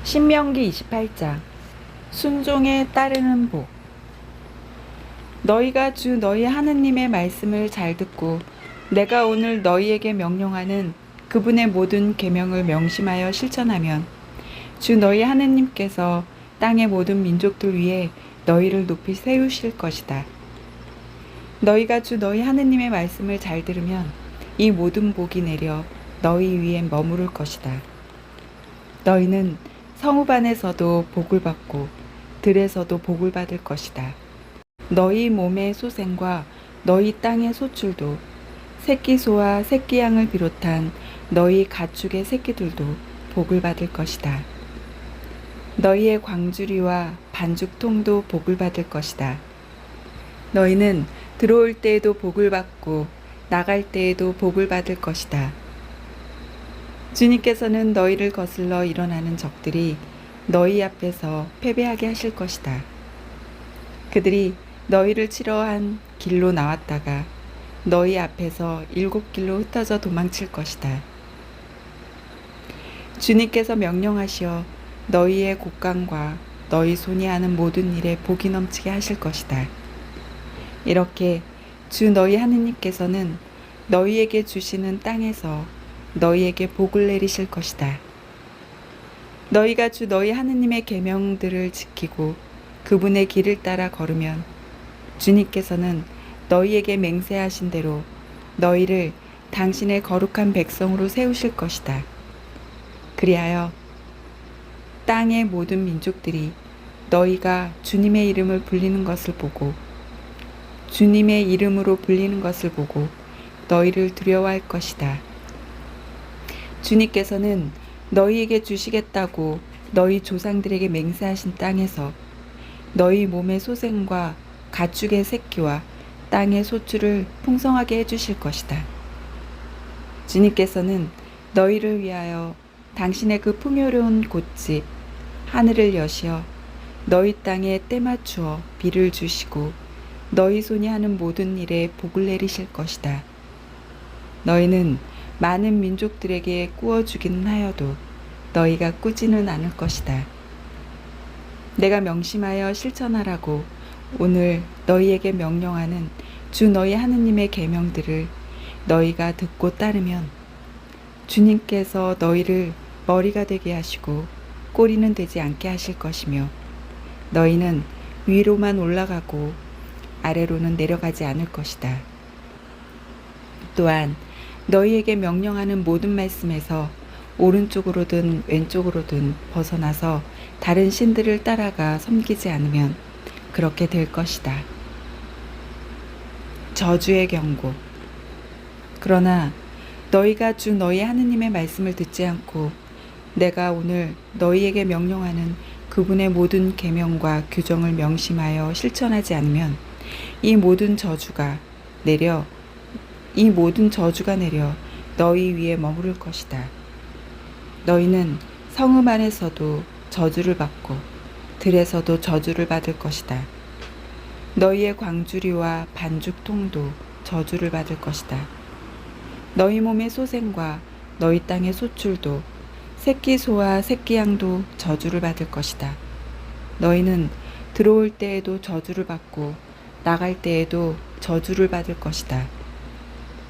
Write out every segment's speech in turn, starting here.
신명기 28장 순종에 따르는 복. 너희가 주 너희 하느님의 말씀을 잘 듣고 내가 오늘 너희에게 명령하는 그분의 모든 계명을 명심하여 실천하면 주 너희 하느님께서 땅의 모든 민족들 위에 너희를 높이 세우실 것이다. 너희가 주 너희 하느님의 말씀을 잘 들으면 이 모든 복이 내려 너희 위에 머무를 것이다. 너희는 성읍 안에서도 복을 받고 들에서도 복을 받을 것이다. 너희 몸의 소생과 너희 땅의 소출도 새끼소와 새끼양을 비롯한 너희 가축의 새끼들도 복을 받을 것이다. 너희의 광주리와 반죽통도 복을 받을 것이다. 너희는 들어올 때에도 복을 받고 나갈 때에도 복을 받을 것이다. 주님께서는 너희를 거슬러 일어나는 적들이 너희 앞에서 패배하게 하실 것이다. 그들이 너희를 치러 한 길로 나왔다가 너희 앞에서 7길로 흩어져 도망칠 것이다. 주님께서 명령하시어 너희의 곡간과 너희 손이 하는 모든 일에 복이 넘치게 하실 것이다. 이렇게 주 너희 하느님께서는 너희에게 주시는 땅에서 너희에게 복을 내리실 것이다. 너희가 주 너희 하느님의 계명들을 지키고 그분의 길을 따라 걸으면 주님께서는 너희에게 맹세하신 대로 너희를 당신의 거룩한 백성으로 세우실 것이다. 그리하여 땅의 모든 민족들이 너희가 주님의 이름을 불리는 것을 보고 주님의 이름으로 불리는 것을 보고 너희를 두려워할 것이다. 주님께서는 너희에게 주시겠다고 너희 조상들에게 맹세하신 땅에서 너희 몸의 소생과 가축의 새끼와 땅의 소출을 풍성하게 해주실 것이다. 주님께서는 너희를 위하여 당신의 그 풍요로운 곳집 하늘을 여시어 너희 땅에 때 맞추어 비를 주시고 너희 손이 하는 모든 일에 복을 내리실 것이다. 너희는 많은 민족들에게 꾸어주기는 하여도 너희가 꾸지는 않을 것이다. 내가 명심하여 실천하라고 오늘 너희에게 명령하는 주 너희 하느님의 계명들을 너희가 듣고 따르면 주님께서 너희를 머리가 되게 하시고 꼬리는 되지 않게 하실 것이며 너희는 위로만 올라가고 아래로는 내려가지 않을 것이다. 또한 너희에게 명령하는 모든 말씀에서 오른쪽으로든 왼쪽으로든 벗어나서 다른 신들을 따라가 섬기지 않으면 그렇게 될 것이다. 저주의 경고. 그러나 너희가 주 너희 하느님의 말씀을 듣지 않고 내가 오늘 너희에게 명령하는 그분의 모든 계명과 규정을 명심하여 실천하지 않으면 이 모든 저주가 내려 너희 위에 머무를 것이다. 너희는 성읍 안에서도 저주를 받고 들에서도 저주를 받을 것이다. 너희의 광주리와 반죽통도 저주를 받을 것이다. 너희 몸의 소생과 너희 땅의 소출도 새끼소와 새끼양도 저주를 받을 것이다. 너희는 들어올 때에도 저주를 받고 나갈 때에도 저주를 받을 것이다.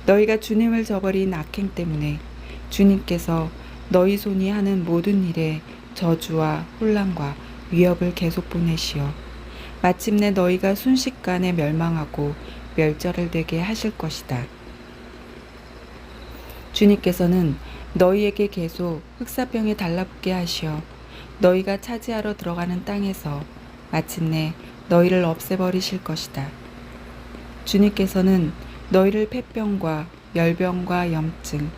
너희가 주님을 저버린 악행 때문에 주님께서 너희 손이 하는 모든 일에 저주와 혼란과 위협을 계속 보내시어 마침내 너희가 순식간에 멸망하고 멸절되게 하실 것이다. 주님께서는 너희에게 계속 흑사병에 달라붙게 하시어 너희가 차지하러 들어가는 땅에서 마침내 너희를 없애버리실 것이다. 주님께서는 너희를 폐병과 열병과 염증,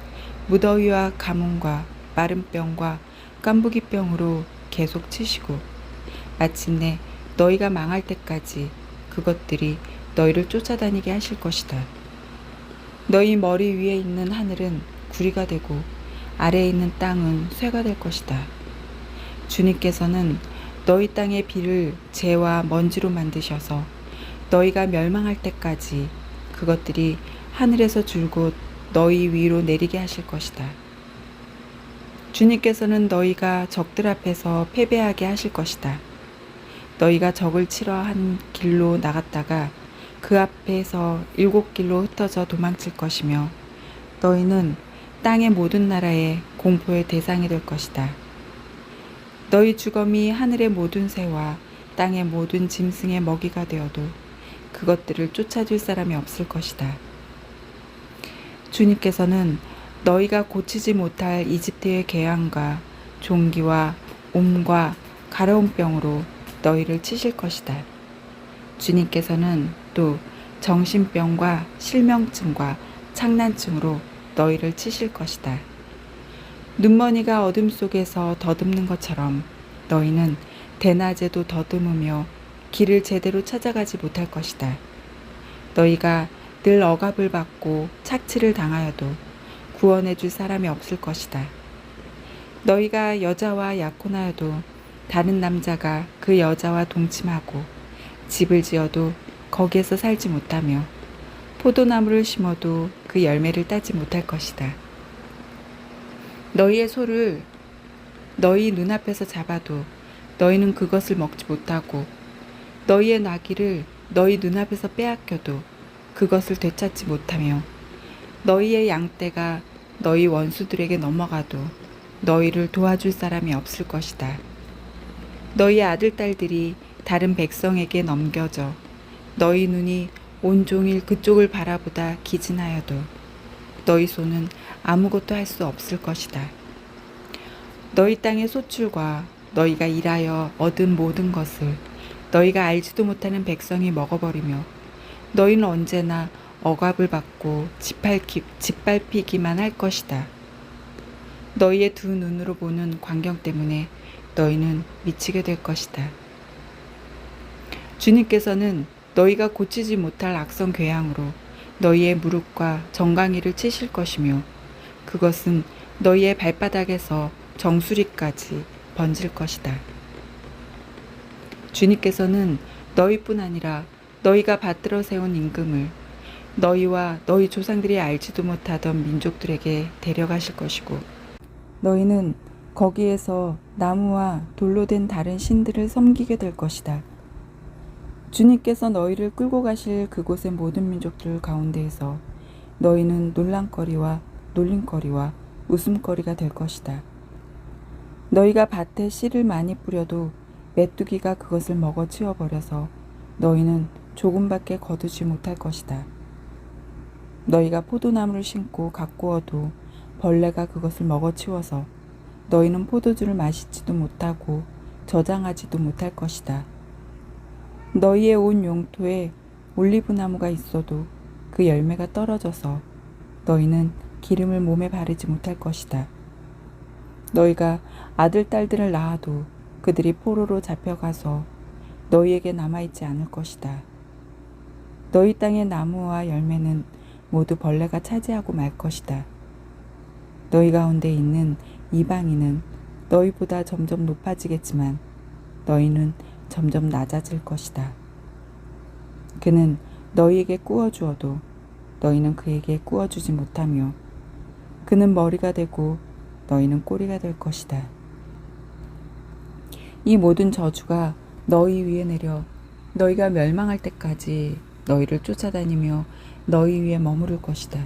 무더위와 가뭄과 마른병과 깐부기병으로 계속 치시고 마침내 너희가 망할 때까지 그것들이 너희를 쫓아다니게 하실 것이다. 너희 머리 위에 있는 하늘은 구리가 되고 아래에 있는 땅은 쇠가 될 것이다. 주님께서는 너희 땅의 비를 재와 먼지로 만드셔서 너희가 멸망할 때까지 그것들이 하늘에서 줄곧 너희 위로 내리게 하실 것이다. 주님께서는 너희가 적들 앞에서 패배하게 하실 것이다. 너희가 적을 치러 한 길로 나갔다가 그 앞에서 7길로 흩어져 도망칠 것이며 너희는 땅의 모든 나라의 공포의 대상이 될 것이다. 너희 주검이 하늘의 모든 새와 땅의 모든 짐승의 먹이가 되어도 그것들을 쫓아줄 사람이 없을 것이다. 주님께서는 너희가 고치지 못할 이집트의 재앙과 종기와 옴과 가려운 병으로 너희를 치실 것이다. 주님께서는 또 정신병과 실명증과 창난증으로 너희를 치실 것이다. 눈머니가 어둠 속에서 더듬는 것처럼 너희는 대낮에도 더듬으며 길을 제대로 찾아가지 못할 것이다. 너희가 늘 억압을 받고 착취를 당하여도 구원해 줄 사람이 없을 것이다. 너희가 여자와 약혼하여도 다른 남자가 그 여자와 동침하고 집을 지어도 거기에서 살지 못하며 포도나무를 심어도 그 열매를 따지 못할 것이다. 너희의 소를 너희 눈앞에서 잡아도 너희는 그것을 먹지 못하고 너희의 나귀를 너희 눈앞에서 빼앗겨도 그것을 되찾지 못하며 너희의 양떼가 너희 원수들에게 넘어가도 너희를 도와줄 사람이 없을 것이다. 너희 아들, 딸들이 다른 백성에게 넘겨져 너희 눈이 온종일 그쪽을 바라보다 기진하여도 너희 손은 아무것도 할 수 없을 것이다. 너희 땅의 소출과 너희가 일하여 얻은 모든 것을 너희가 알지도 못하는 백성이 먹어버리며 너희는 언제나 억압을 받고 짓밟히기만 할 것이다. 너희의 두 눈으로 보는 광경 때문에 너희는 미치게 될 것이다. 주님께서는 너희가 고치지 못할 악성 궤양으로 너희의 무릎과 정강이를 치실 것이며 그것은 너희의 발바닥에서 정수리까지 번질 것이다. 주님께서는 너희뿐 아니라 너희가 받들어 세운 임금을 너희와 너희 조상들이 알지도 못하던 민족들에게 데려가실 것이고 너희는 거기에서 나무와 돌로 된 다른 신들을 섬기게 될 것이다. 주님께서 너희를 끌고 가실 그곳의 모든 민족들 가운데에서 너희는 놀랑거리와 놀림거리와 웃음거리가 될 것이다. 너희가 밭에 씨를 많이 뿌려도 메뚜기가 그것을 먹어 치워버려서 너희는 조금밖에 거두지 못할 것이다. 너희가 포도나무를 심고 가꾸어도 벌레가 그것을 먹어 치워서 너희는 포도주를 마시지도 못하고 저장하지도 못할 것이다. 너희의 온 용토에 올리브나무가 있어도 그 열매가 떨어져서 너희는 기름을 몸에 바르지 못할 것이다. 너희가 아들, 딸들을 낳아도 그들이 포로로 잡혀가서 너희에게 남아있지 않을 것이다. 너희 땅의 나무와 열매는 모두 벌레가 차지하고 말 것이다. 너희 가운데 있는 이방인은 너희보다 점점 높아지겠지만 너희는 점점 낮아질 것이다. 그는 너희에게 꾸어주어도 너희는 그에게 꾸어주지 못하며 그는 머리가 되고 너희는 꼬리가 될 것이다. 이 모든 저주가 너희 위에 내려 너희가 멸망할 때까지 너희를 쫓아다니며 너희 위에 머무를 것이다.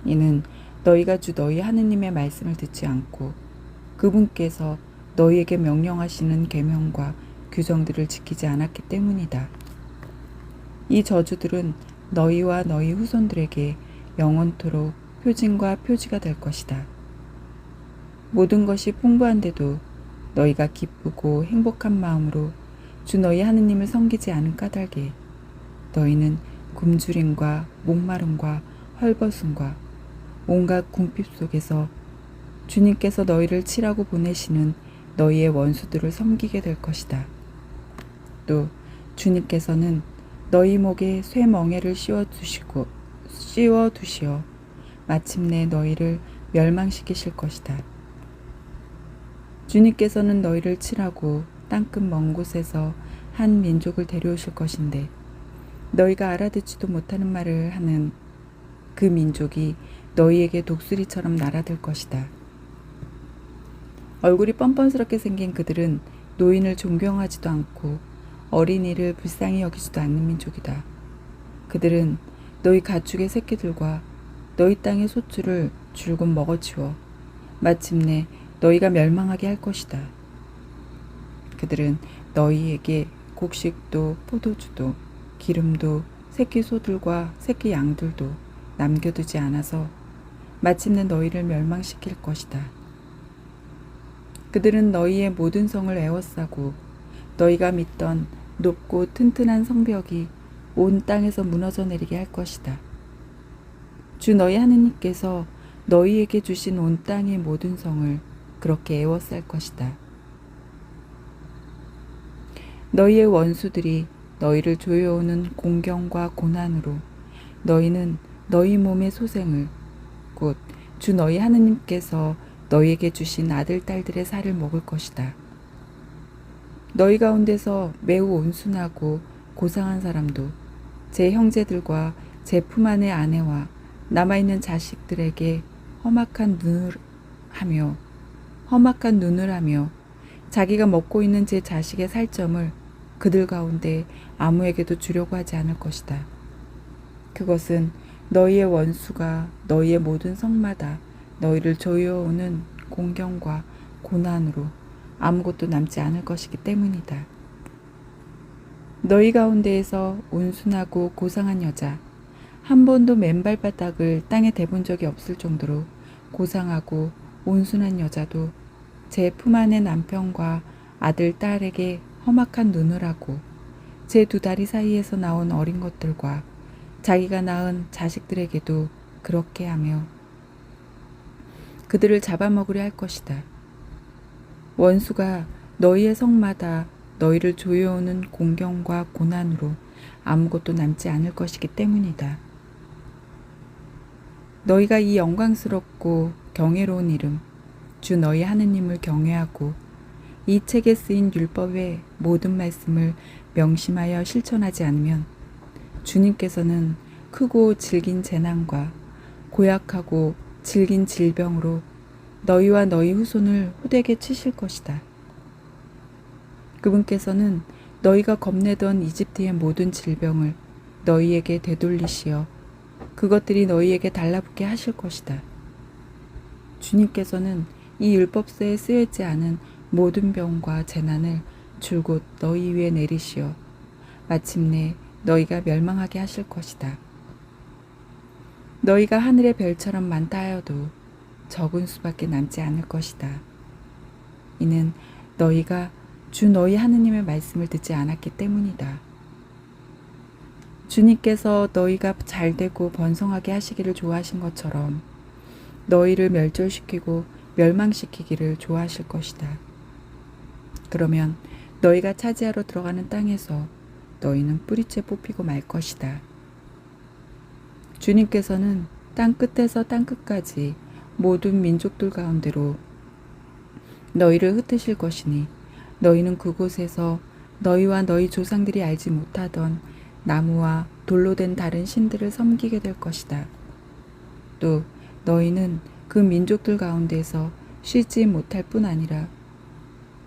이는 너희가 주 너희 하느님의 말씀을 듣지 않고 그분께서 너희에게 명령하시는 계명과 규정들을 지키지 않았기 때문이다. 이 저주들은 너희와 너희 후손들에게 영원토록 표징과 표지가 될 것이다. 모든 것이 풍부한데도 너희가 기쁘고 행복한 마음으로 주 너희 하느님을 섬기지 않은 까닭에 너희는 굶주림과 목마름과 헐벗음과 온갖 궁핍 속에서 주님께서 너희를 치라고 보내시는 너희의 원수들을 섬기게 될 것이다. 또 주님께서는 너희 목에 쇠멍에를 씌워 두시어 마침내 너희를 멸망시키실 것이다. 주님께서는 너희를 치라고 땅끝 먼 곳에서 한 민족을 데려오실 것인데 너희가 알아듣지도 못하는 말을 하는 그 민족이 너희에게 독수리처럼 날아들 것이다. 얼굴이 뻔뻔스럽게 생긴 그들은 노인을 존경하지도 않고 어린이를 불쌍히 여기지도 않는 민족이다. 그들은 너희 가축의 새끼들과 너희 땅의 소출을 줄곧 먹어치워 마침내 너희가 멸망하게 할 것이다. 그들은 너희에게 곡식도 포도주도 기름도 새끼 소들과 새끼 양들도 남겨두지 않아서 마침내 너희를 멸망시킬 것이다. 그들은 너희의 모든 성을 에워싸고 너희가 믿던 높고 튼튼한 성벽이 온 땅에서 무너져 내리게 할 것이다. 주 너희 하느님께서 너희에게 주신 온 땅의 모든 성을 그렇게 에워쌀 것이다. 너희의 원수들이 너희를 조여오는 공경과 고난으로 너희는 너희 몸의 소생을 곧 주 너희 하느님께서 너희에게 주신 아들 딸들의 살을 먹을 것이다. 너희 가운데서 매우 온순하고 고상한 사람도 제 형제들과 제 품 안의 아내와 남아있는 자식들에게 험악한 눈을 하며 자기가 먹고 있는 제 자식의 살점을 그들 가운데 아무에게도 주려고 하지 않을 것이다. 그것은 너희의 원수가 너희의 모든 성마다 너희를 조여오는 공경과 고난으로 아무것도 남지 않을 것이기 때문이다. 너희 가운데에서 온순하고 고상한 여자, 한 번도 맨발바닥을 땅에 대본 적이 없을 정도로 고상하고 온순한 여자도 제 품 안의 남편과 아들, 딸에게 험악한 눈을 하고 제 두 다리 사이에서 나온 어린 것들과 자기가 낳은 자식들에게도 그렇게 하며 그들을 잡아먹으려 할 것이다. 원수가 너희의 성마다 너희를 조여오는 공경과 고난으로 아무것도 남지 않을 것이기 때문이다. 너희가 이 영광스럽고 경외로운 이름 주 너희 하느님을 경외하고 이 책에 쓰인 율법의 모든 말씀을 명심하여 실천하지 않으면 주님께서는 크고 질긴 재난과 고약하고 질긴 질병으로 너희와 너희 후손을 호되게 치실 것이다. 그분께서는 너희가 겁내던 이집트의 모든 질병을 너희에게 되돌리시어 그것들이 너희에게 달라붙게 하실 것이다. 주님께서는 이 율법서에 쓰여있지 않은 모든 병과 재난을 줄곧 너희 위에 내리시어 마침내 너희가 멸망하게 하실 것이다. 너희가 하늘의 별처럼 많다 하여도 적은 수밖에 남지 않을 것이다. 이는 너희가 주 너희 하느님의 말씀을 듣지 않았기 때문이다. 주님께서 너희가 잘되고 번성하게 하시기를 좋아하신 것처럼 너희를 멸절시키고 멸망시키기를 좋아하실 것이다. 그러면 너희가 차지하러 들어가는 땅에서 너희는 뿌리째 뽑히고 말 것이다. 주님께서는 땅 끝에서 땅 끝까지 모든 민족들 가운데로 너희를 흩으실 것이니 너희는 그곳에서 너희와 너희 조상들이 알지 못하던 나무와 돌로 된 다른 신들을 섬기게 될 것이다. 또 너희는 그 민족들 가운데서 쉬지 못할 뿐 아니라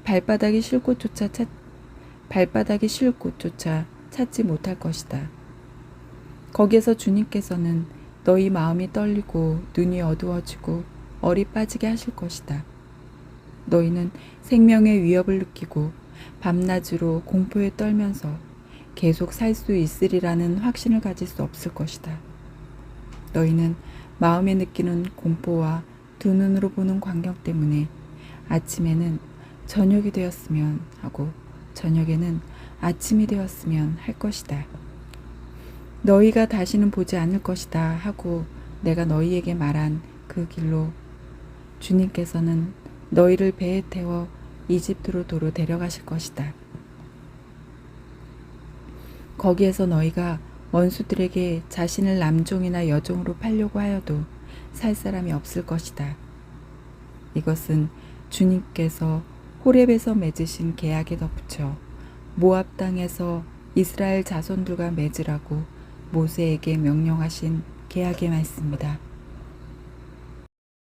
발바닥이 쉴 곳조차 찾지 못할 것이다. 거기에서 주님께서는 너희 마음이 떨리고 눈이 어두워지고 얼이 빠지게 하실 것이다. 너희는 생명의 위협을 느끼고 밤낮으로 공포에 떨면서 계속 살 수 있으리라는 확신을 가질 수 없을 것이다. 너희는 마음에 느끼는 공포와 두 눈으로 보는 광경 때문에 아침에는 저녁이 되었으면 하고 저녁에는 아침이 되었으면 할 것이다. 너희가 다시는 보지 않을 것이다 하고 내가 너희에게 말한 그 길로 주님께서는 너희를 배에 태워 이집트로 도로 데려가실 것이다. 거기에서 너희가 원수들에게 자신을 남종이나 여종으로 팔려고 하여도 살 사람이 없을 것이다. 이것은 주님께서 호렙에서 맺으신 계약에 덧붙여 모압 땅에서 이스라엘 자손들과 맺으라고 모세에게 명령하신 계약의 말씀이다.